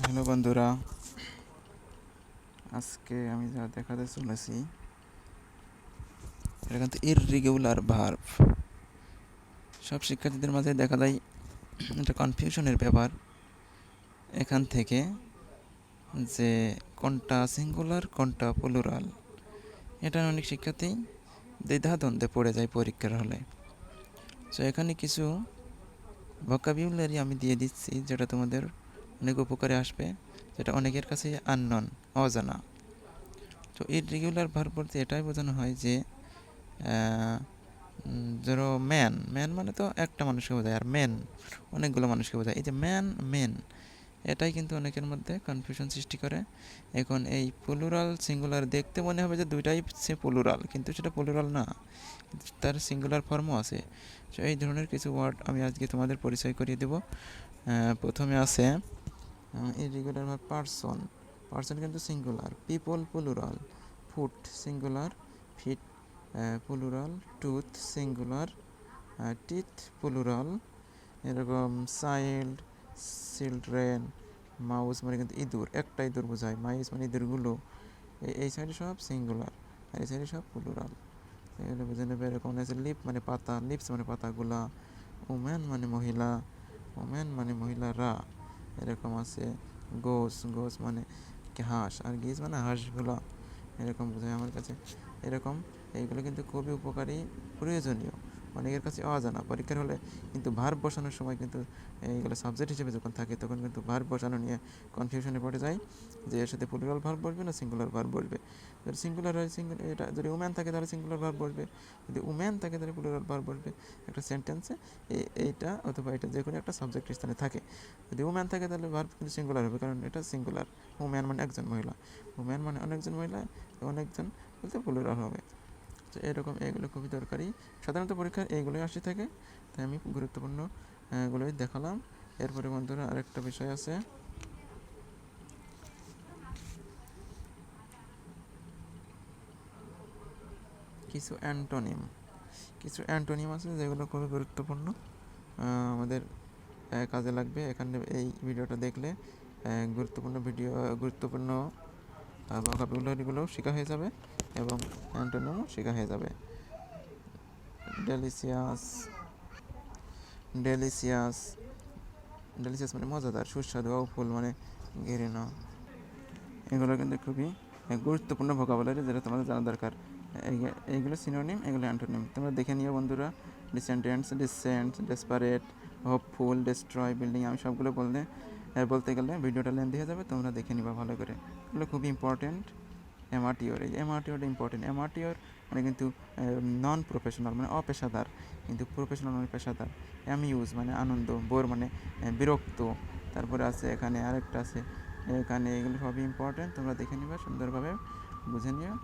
Hello বন্ধুরা, আজকে আমি যা দেখাতে চলেছি এটা কিন্তু ইররেগুলার ভার্ব। সব শিক্ষার্থীদের মাঝে দেখা যায় একটা কনফিউশনের ব্যাপার এখান থেকে, যে কোনটা সিঙ্গুলার কোনটা প্লুরাল, এটা অনেক শিক্ষার্থী দ্বিধাদ্বন্দ্বে পড়ে যায় পরীক্ষার হলে। তো এখানে কিছু ভোকাবুলারি আমি দিয়ে দিচ্ছি যেটা তোমাদের অনেক উপকারে আসবে, যেটা অনেকের কাছে আননোন, অজানা। তো ইররেগুলার ভার্ব বলতে এটাই বোঝানো হয় যে ধরো ম্যান, ম্যান মানে তো একটা মানুষকে বোঝায়, আর মেন অনেকগুলো মানুষকে বোঝায়। এই যে ম্যান মেন, এটাই কিন্তু অনেকের মধ্যে কনফিউশন সৃষ্টি করে। এখন এই প্লুরাল সিঙ্গুলার দেখতে মনে হবে যে দুইটাই সে প্লুরাল, কিন্তু সেটা প্লুরাল না, তার সিঙ্গুলার ফর্মও আছে। তো এই ধরনের কিছু ওয়ার্ড আমি আজকে তোমাদের পরিচয় করিয়ে দেব। প্রথমে আছে ইররেগুলার ভার্ব পারসন। পারসন কিন্তু singular. People plural. Foot singular. Feet plural. Tooth singular. Teeth plural. এরকম চাইল্ড, চিলড্রেন। মাউস মানে কিন্তু ইঁদুর, একটা ইঁদুর বোঝায়। মাইস মানে ইঁদুরগুলো। এই সাইডে সব সিঙ্গুলার আর এই সাইডে সব প্লুরাল। এগুলো বুঝে নেবে। এরকম আছে লিপ মানে পাতা, লিপস মানে পাতাগুলা। ওম্যান মানে মহিলা, ওম্যান মানে মহিলারা। এরকম আছে গোস, গোস মানে হাঁস, আর গিজ মানে হাঁসগুলা। এরকম বোঝায় আমার কাছে। এরকম এইগুলো কিন্তু খুবই উপকারী, প্রয়োজনীয়, অনেকের কাছে অজানা। পরীক্ষার হলে কিন্তু ভার্ব বসানোর সময় কিন্তু এইগুলো সাবজেক্ট হিসেবে যখন থাকে তখন কিন্তু ভার্ব বসানো নিয়ে কনফিউশনে পড়ে যায় যে এর সাথে প্লুরাল ভার্ব বসবে না সিঙ্গুলার ভার্ব বসবে। যদি সিঙ্গুলার হয় এটা যদি উম্যান থাকে তাহলে সিঙ্গুলার ভার্ব বসবে, যদি উম্যান থাকে তাহলে প্লুরাল ভার্ব বসবে একটা সেন্টেন্সে। এইটা অথবা এটা যে কোনো একটা সাবজেক্ট স্থানে থাকে। যদি উম্যান থাকে তাহলে ভার্ব কিন্তু সিঙ্গুলার হবে, কারণ এটা সিঙ্গুলার। উম্যান মানে একজন মহিলা, উম্যান মানে অনেকজন মহিলা, অনেকজন বলতে প্লুরাল হবে। তো এরকম এগুলো খুবই দরকারি, সাধারণত পরীক্ষার এইগুলোই আসে থাকে, তাই আমি গুরুত্বপূর্ণ এগুলোই দেখালাম। এরপরে বন্ধুরা আরেকটা বিষয় আছে, কিছু অ্যান্টোনিম। কিছু অ্যান্টোনিম আছে যেগুলো খুবই গুরুত্বপূর্ণ, আমাদের কাজে লাগবে। এখানে এই ভিডিওটা দেখলে গুরুত্বপূর্ণ ভোকাবুলারিগুলোও শেখা হয়ে যাবে এবং অ্যান্টোনিমও শেখা হয়ে যাবে। ডেলিসিয়াস, ডেলিসিয়াস, ডেলিসিয়াস মানে মজাদার, সুস্বাদু। ফুল মানে ঘৃণা। এগুলো কিন্তু খুবই গুরুত্বপূর্ণ ভোকাবুলারি, যেটা তোমাদের জানা দরকার। এইগুলো সিনোনিম, এগুলো অ্যান্টোনিম। তোমরা দেখে নিও বন্ধুরা। Descendants, descent, desperate, hopeful, destroy, building, আমি সবগুলো বলতে গেলে ভিডিওটা লেন্দি হয়ে যাবে, তোমরা দেখে নিবা ভালো করে। এগুলো খুবই ইম্পর্টেন্ট। অ্যামাটিওর, এই অ্যামাটিওরটা ইম্পর্টেন্ট। অ্যামাটিওর মানে কিন্তু নন প্রফেশনাল মানে অপেশাদার, কিন্তু প্রফেশনাল মানে পেশাদার। অ্যামিউজ মানে আনন্দ, বোর মানে বিরক্ত। তারপরে আছে এখানে আরেকটা আছে এখানে, এগুলো সবই ইম্পর্টেন্ট, তোমরা দেখে নিবা সুন্দরভাবে, বুঝে নিও।